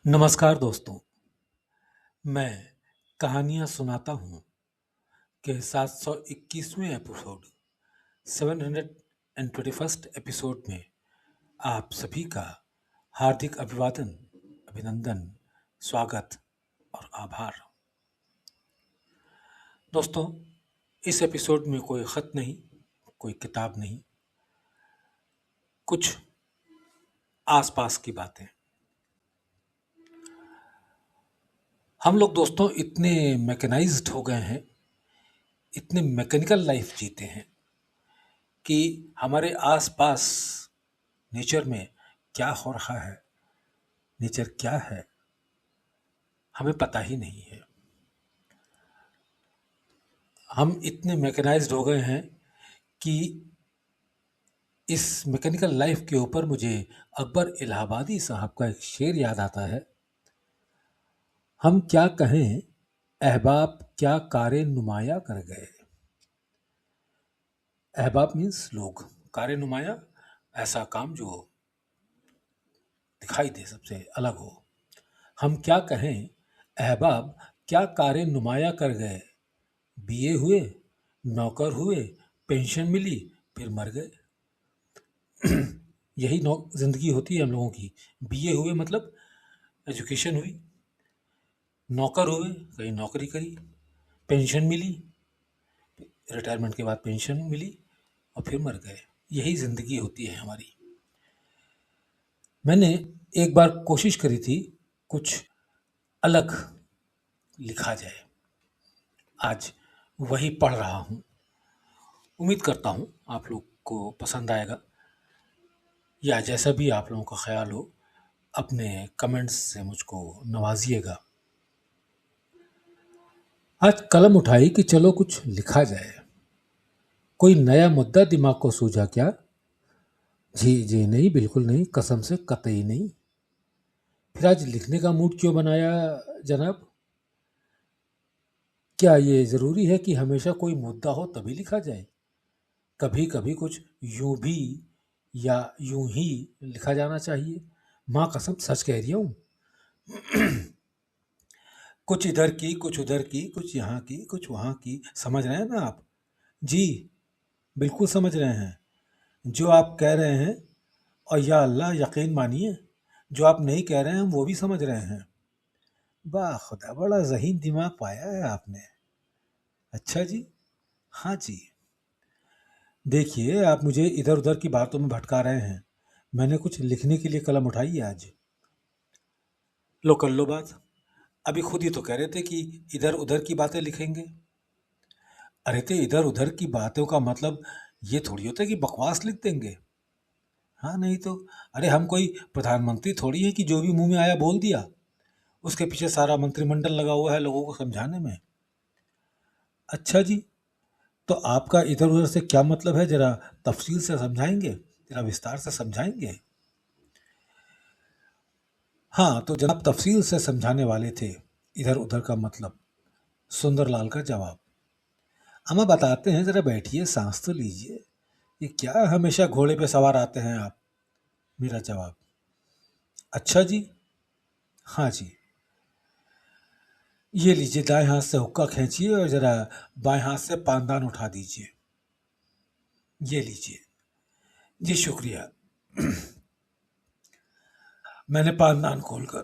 नमस्कार दोस्तों, मैं कहानियाँ सुनाता हूँ के 721वें एपिसोड 721st एपिसोड में आप सभी का हार्दिक अभिवादन, अभिनंदन, स्वागत और आभार। दोस्तों, इस एपिसोड में कोई ख़त नहीं, कोई किताब नहीं, कुछ आसपास की बातें। हम लोग दोस्तों इतने मैकेनाइज्ड हो गए हैं, इतने मैकेनिकल लाइफ जीते हैं कि हमारे आसपास नेचर में क्या हो रहा है, नेचर क्या है, हमें पता ही नहीं है। हम इतने मैकेनाइज्ड हो गए हैं कि इस मैकेनिकल लाइफ के ऊपर मुझे अकबर इलाहाबादी साहब का एक शेर याद आता है। हम क्या कहें अहबाब क्या कारे नुमाया कर गए। अहबाब मीन्स लोग, कारे नुमाया ऐसा काम जो दिखाई दे, सबसे अलग हो। हम क्या कहें अहबाब क्या कारे नुमाया कर गए। बीए हुए, नौकर हुए, पेंशन मिली, फिर मर गए। यही जिंदगी होती है हम लोगों की। बीए हुए मतलब एजुकेशन हुई, नौकर हुए, कहीं नौकरी करी, पेंशन मिली, रिटायरमेंट के बाद पेंशन मिली और फिर मर गए। यही जिंदगी होती है हमारी। मैंने एक बार कोशिश करी थी कुछ अलग लिखा जाए, आज वही पढ़ रहा हूँ। उम्मीद करता हूँ आप लोग को पसंद आएगा, या जैसा भी आप लोगों का ख्याल हो अपने कमेंट्स से मुझको नवाजिएगा। आज कलम उठाई कि चलो कुछ लिखा जाए। कोई नया मुद्दा दिमाग को सूझा क्या? जी जी नहीं, बिल्कुल नहीं, कसम से कतई नहीं। फिर आज लिखने का मूड क्यों बनाया जनाब? क्या ये ज़रूरी है कि हमेशा कोई मुद्दा हो तभी लिखा जाए? कभी कभी कुछ यूं भी या यूं ही लिखा जाना चाहिए। माँ कसम सच कह रही हूँ। कुछ इधर की, कुछ उधर की, कुछ यहाँ की, कुछ वहाँ की। समझ रहे हैं ना आप? जी बिल्कुल समझ रहे हैं जो आप कह रहे हैं, और या अल्लाह यकीन मानिए जो आप नहीं कह रहे हैं हम वो भी समझ रहे हैं। वाह खुदा, बड़ा ज़हीन दिमाग पाया है आपने। अच्छा जी, हाँ जी। देखिए, आप मुझे इधर उधर की बातों में भटका रहे हैं। मैंने कुछ लिखने के लिए कलम उठाई है आज। लो कर लो बात। अभी खुद ही तो कह रहे थे कि इधर उधर की बातें लिखेंगे। अरे तो इधर उधर की बातों का मतलब ये थोड़ी होता है कि बकवास लिख देंगे। हाँ नहीं तो, अरे हम कोई प्रधानमंत्री थोड़ी है कि जो भी मुंह में आया बोल दिया। उसके पीछे सारा मंत्रिमंडल लगा हुआ है लोगों को समझाने में। अच्छा जी, तो आपका इधर उधर से क्या मतलब है, जरा तफसील से समझाएंगे, जरा विस्तार से समझाएंगे? हाँ तो जनाब तफसील से समझाने वाले थे इधर उधर का मतलब। सुंदरलाल का जवाब। अम्मा बताते हैं, जरा बैठिए, सांस तो लीजिए। ये क्या हमेशा घोड़े पे सवार आते हैं आप? मेरा जवाब। अच्छा जी, हाँ जी। ये लीजिए, दाएं हाथ से हुक्का खींचिए और जरा बाएं हाथ से पानदान उठा दीजिए। ये लीजिए। जी शुक्रिया। मैंने पानदान खोलकर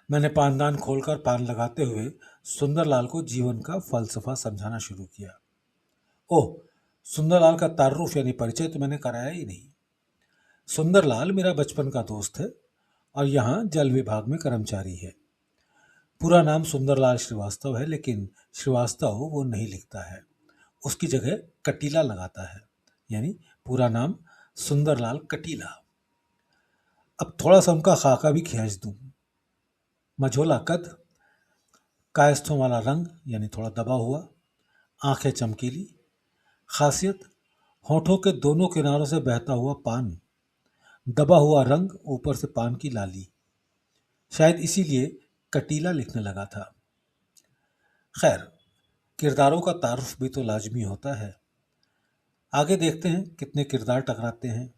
मैंने पानदान खोलकर पान लगाते हुए सुंदरलाल को जीवन का फलसफा समझाना शुरू किया। ओह, सुंदरलाल का तारुफ यानी परिचय तो मैंने कराया ही नहीं। सुंदरलाल मेरा बचपन का दोस्त है और यहाँ जल विभाग में कर्मचारी है। पूरा नाम सुंदरलाल श्रीवास्तव है, लेकिन श्रीवास्तव वो नहीं लिखता है, उसकी जगह कटीला लगाता है, यानी पूरा नाम सुंदरलाल कटीला। अब थोड़ा सा उनका खाका भी खींच दूं। मझोला कद, कायस्थों वाला रंग यानी थोड़ा दबा हुआ, आंखें चमकीली, खासियत होठों के दोनों किनारों से बहता हुआ पान, दबा हुआ रंग, ऊपर से पान की लाली। शायद इसीलिए कटीला लिखने लगा था। खैर, किरदारों का तारुफ भी तो लाजमी होता है। आगे देखते हैं कितने किरदार टकराते हैं।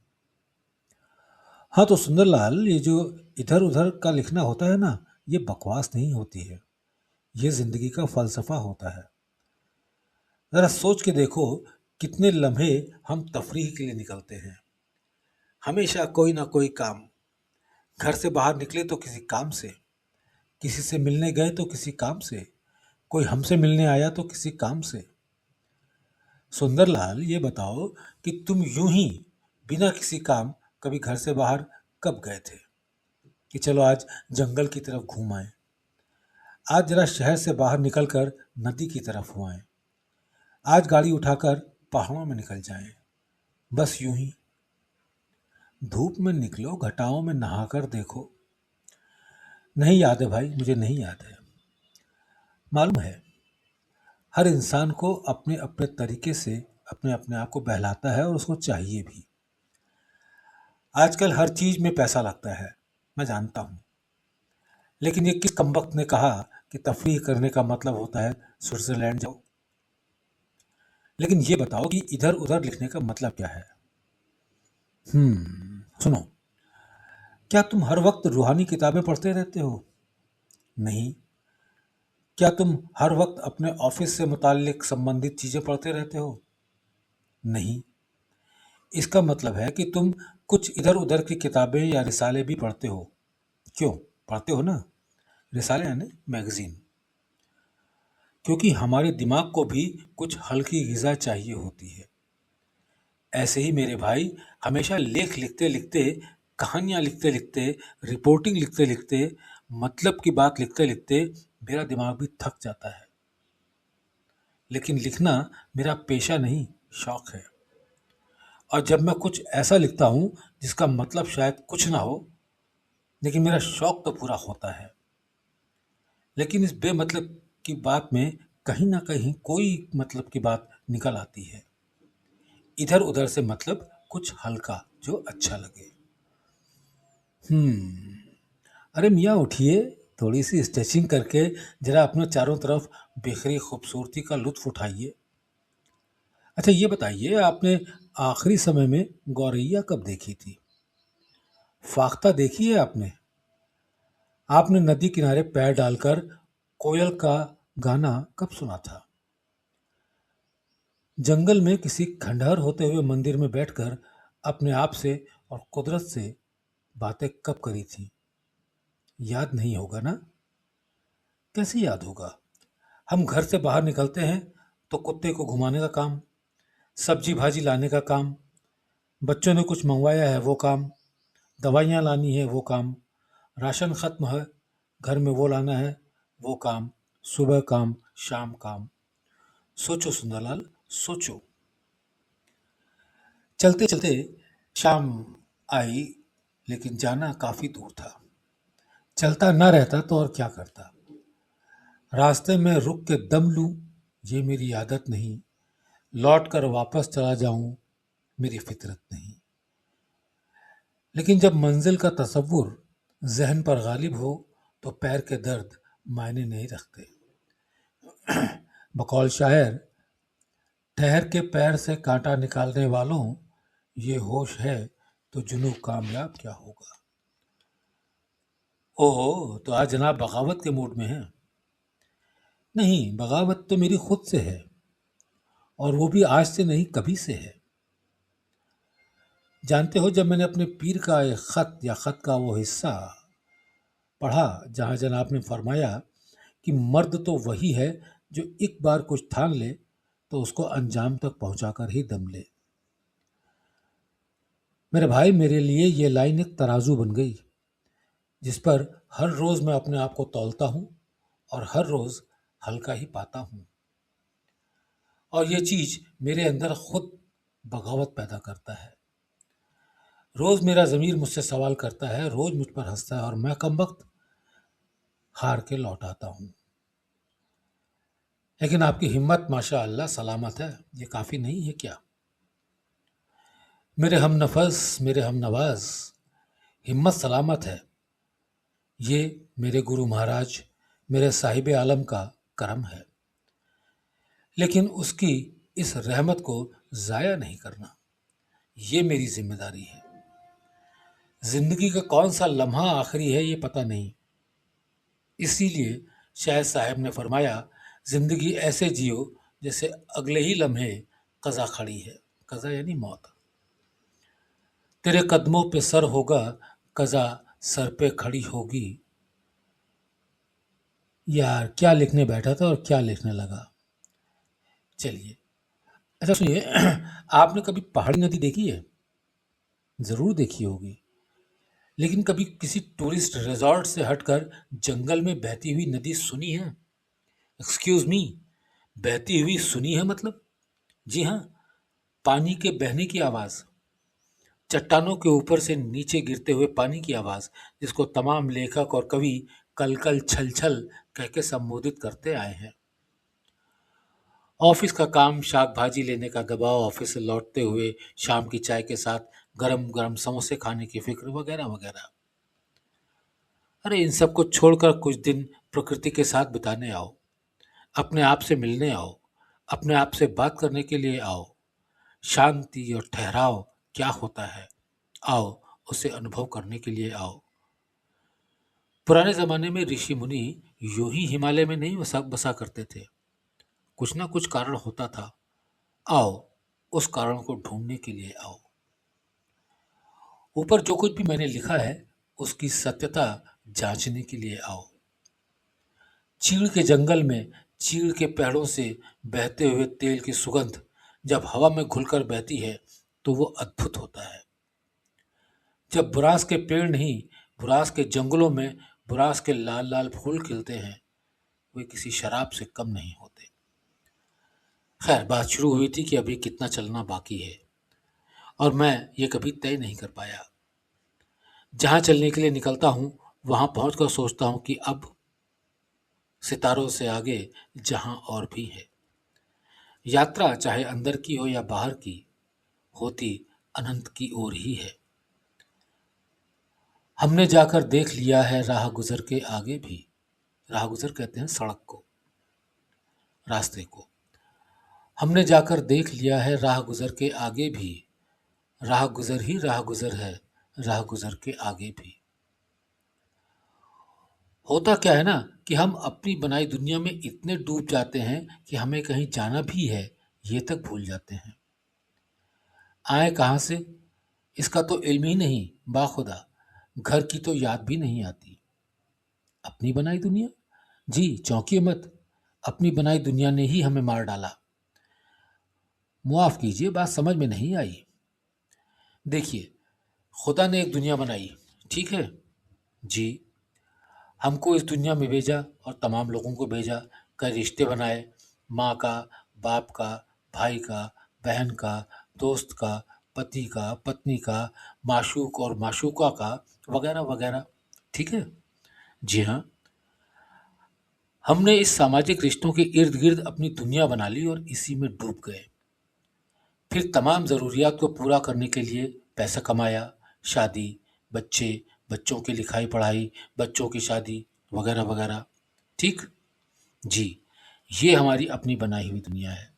हाँ तो सुंदरलाल, ये जो इधर उधर का लिखना होता है ना, ये बकवास नहीं होती है, ये जिंदगी का फलसफा होता है। जरा सोच के देखो, कितने लम्हे हम तफरीह के लिए निकलते हैं, हमेशा कोई ना कोई काम। घर से बाहर निकले तो किसी काम से, किसी से मिलने गए तो किसी काम से, कोई हमसे मिलने आया तो किसी काम से। सुंदरलाल, ये बताओ कि तुम यूं ही बिना किसी काम कभी घर से बाहर कब गए थे कि चलो आज जंगल की तरफ घूम आए, आज जरा शहर से बाहर निकलकर नदी की तरफ हो आए, आज गाड़ी उठाकर पहाड़ों में निकल जाएं, बस यूं ही। धूप में निकलो, घटाओं में नहाकर देखो। नहीं याद है भाई, मुझे नहीं याद है। मालूम है, हर इंसान को अपने अपने तरीके से अपने अपने आप को बहलाता है और उसको चाहिए भी। आजकल हर चीज में पैसा लगता है, मैं जानता हूँ, लेकिन ये किस कमबख्त ने कहा कि तफरीह करने का मतलब होता है स्विट्जरलैंड जाओ। लेकिन ये बताओ कि इधर उधर लिखने का मतलब क्या है। सुनो, क्या तुम हर वक्त रूहानी किताबें पढ़ते रहते हो? नहीं। क्या तुम हर वक्त अपने ऑफिस से मुताल्लिक संबंधित चीजें पढ़ते रहते हो? नहीं। इसका मतलब है कि तुम कुछ इधर उधर की किताबें या रिसाले भी पढ़ते हो। क्यों पढ़ते हो ना? रिसाले यानी मैगजीन। क्योंकि हमारे दिमाग को भी कुछ हल्की ग़िज़ा चाहिए होती है। ऐसे ही मेरे भाई, हमेशा लेख लिखते लिखते, कहानियाँ लिखते लिखते, रिपोर्टिंग लिखते लिखते, मतलब की बात लिखते लिखते मेरा दिमाग भी थक जाता है। लेकिन लिखना मेरा पेशा नहीं, शौक है। और जब मैं कुछ ऐसा लिखता हूँ जिसका मतलब शायद कुछ ना हो, लेकिन मेरा शौक तो पूरा होता है। लेकिन इस बेमतलब की बात में कहीं ना कहीं कोई मतलब की बात निकल आती है। इधर उधर से मतलब कुछ हल्का जो अच्छा लगे। अरे मियाँ उठिए, थोड़ी सी स्ट्रेचिंग करके जरा अपने चारों तरफ बिखरी खूबसूरती का लुत्फ उठाइए। अच्छा ये बताइए, आपने आखिरी समय में गौरैया कब देखी थी? फाख्ता देखी है आपने? आपने नदी किनारे पैर डालकर कोयल का गाना कब सुना था? जंगल में किसी खंडहर होते हुए मंदिर में बैठकर अपने आप से और कुदरत से बातें कब करी थी? याद नहीं होगा ना? कैसे याद होगा? हम घर से बाहर निकलते हैं तो कुत्ते को घुमाने का काम, सब्जी भाजी लाने का काम, बच्चों ने कुछ मंगवाया है वो काम, दवाइयाँ लानी है वो काम, राशन खत्म है घर में वो लाना है वो काम, सुबह काम शाम काम। सोचो सुंदरलाल, सोचो। चलते चलते शाम आई, लेकिन जाना काफी दूर था। चलता ना रहता तो और क्या करता? रास्ते में रुक के दम लूं, ये मेरी आदत नहीं। लौट कर वापस चला जाऊं, मेरी फितरत नहीं। लेकिन जब मंजिल का तसव्वुर जहन पर गालिब हो तो पैर के दर्द मायने नहीं रखते। बकौल शायर, ठहर के पैर से कांटा निकालने वालों, ये होश है तो जुनून कामयाब क्या होगा। ओहो, तो आज जनाब बगावत के मूड में हैं? नहीं, बगावत तो मेरी खुद से है, और वो भी आज से नहीं कभी से है। जानते हो, जब मैंने अपने पीर का एक खत या खत का वो हिस्सा पढ़ा जहाँ जनाब ने फरमाया कि मर्द तो वही है जो एक बार कुछ ठान ले तो उसको अंजाम तक पहुंचाकर ही दम ले। मेरे भाई, मेरे लिए ये लाइन एक तराजू बन गई जिस पर हर रोज मैं अपने आप को तौलता हूँ और हर रोज हल्का ही पाता हूँ। और ये चीज मेरे अंदर खुद बगावत पैदा करता है। रोज मेरा ज़मीर मुझसे सवाल करता है, रोज मुझ पर हंसता है, और मैं कमबख्त हार के लौट आता हूँ। लेकिन आपकी हिम्मत माशा अल्लाह सलामत है, ये काफ़ी नहीं है क्या? मेरे हम नफस, मेरे हम नवाज, हिम्मत सलामत है। ये मेरे गुरु महाराज, मेरे साहिब आलम का करम है। लेकिन उसकी इस रहमत को ज़ाया नहीं करना, ये मेरी जिम्मेदारी है। जिंदगी का कौन सा लम्हा आखिरी है ये पता नहीं। इसीलिए शायद साहब ने फरमाया, जिंदगी ऐसे जियो जैसे अगले ही लम्हे कज़ा खड़ी है। कज़ा यानी मौत। तेरे कदमों पे सर होगा, कज़ा सर पे खड़ी होगी। यार क्या लिखने बैठा था और क्या लिखने लगा। चलिए, अच्छा सुनिए, आपने कभी पहाड़ी नदी देखी है? ज़रूर देखी होगी, लेकिन कभी किसी टूरिस्ट रिजॉर्ट से हटकर जंगल में बहती हुई नदी सुनी है? एक्सक्यूज मी, बहती हुई सुनी है मतलब? जी हाँ, पानी के बहने की आवाज़, चट्टानों के ऊपर से नीचे गिरते हुए पानी की आवाज़, जिसको तमाम लेखक और कवि कल कल छल छल कह के संबोधित करते आए हैं। ऑफिस का काम, शाक भाजी लेने का दबाव, ऑफिस से लौटते हुए शाम की चाय के साथ गरम गरम समोसे खाने की फिक्र, वगैरह वगैरह। अरे इन सब को छोड़कर कुछ दिन प्रकृति के साथ बिताने आओ, अपने आप से मिलने आओ, अपने आप से बात करने के लिए आओ। शांति और ठहराव क्या होता है, आओ उसे अनुभव करने के लिए आओ। पुराने जमाने में ऋषि मुनि यूं ही हिमालय में नहीं बसा बसा करते थे, कुछ ना कुछ कारण होता था। आओ उस कारण को ढूंढने के लिए आओ। ऊपर जो कुछ भी मैंने लिखा है उसकी सत्यता जांचने के लिए आओ। चीड़ के जंगल में चीड़ के पेड़ों से बहते हुए तेल की सुगंध जब हवा में घुलकर बहती है तो वो अद्भुत होता है। जब बुरांस के पेड़ नहीं, बुरांस के जंगलों में बुरांस के लाल लाल फूल खिलते हैं, वे किसी शराब से कम नहीं होते। खैर, बात शुरू हुई थी कि अभी कितना चलना बाकी है, और मैं ये कभी तय नहीं कर पाया। जहां चलने के लिए निकलता हूं वहां पहुंचकर सोचता हूं कि अब सितारों से आगे जहां और भी है। यात्रा चाहे अंदर की हो या बाहर की, होती अनंत की ओर ही है। हमने जाकर देख लिया है राह गुजर के आगे भी। राह गुजर कहते हैं सड़क को, रास्ते को। हमने जाकर देख लिया है राह गुजर के आगे भी। राह गुजर ही राह गुजर है, राह गुजर के आगे भी। होता क्या है ना कि हम अपनी बनाई दुनिया में इतने डूब जाते हैं कि हमें कहीं जाना भी है ये तक भूल जाते हैं। आए कहाँ से इसका तो इल्म ही नहीं, बाखुदा घर की तो याद भी नहीं आती। अपनी बनाई दुनिया, जी चौंकिए मत, अपनी बनाई दुनिया ने ही हमें मार डाला। मुआफ कीजिए, बात समझ में नहीं आई। देखिए, खुदा ने एक दुनिया बनाई, ठीक है जी, हमको इस दुनिया में भेजा और तमाम लोगों को भेजा। कई रिश्ते बनाए, माँ का, बाप का, भाई का, बहन का, दोस्त का, पति का, पत्नी का, माशूक और माशूका का, वगैरह वगैरह। ठीक है जी हाँ, हमने इस सामाजिक रिश्तों के इर्द गिर्द अपनी दुनिया बना ली और इसी में डूब गए। फिर तमाम ज़रूरियात को पूरा करने के लिए पैसा कमाया, शादी, बच्चे, बच्चों की लिखाई पढ़ाई, बच्चों की शादी, वगैरह वगैरह। ठीक जी, ये हमारी अपनी बनाई हुई दुनिया है।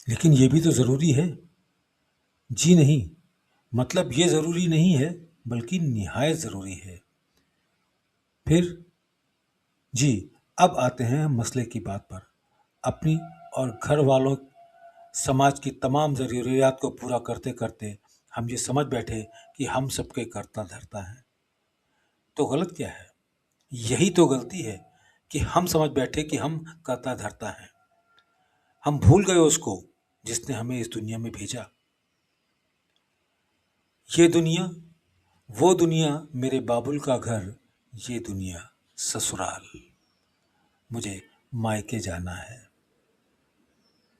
लेकिन ये भी तो ज़रूरी है। जी नहीं, मतलब ये ज़रूरी नहीं है, बल्कि निहायत ज़रूरी है। फिर जी, अब आते हैं मसले की बात पर। अपनी और घर वालों, समाज की तमाम ज़रूरियात को पूरा करते करते हम ये समझ बैठे कि हम सबके करता धरता है। तो गलत क्या है? यही तो गलती है कि हम समझ बैठे कि हम करता धरता हैं। हम भूल गए उसको जिसने हमें इस दुनिया में भेजा। ये दुनिया, वो दुनिया, मेरे बाबुल का घर, ये दुनिया ससुराल, मुझे मायके जाना है।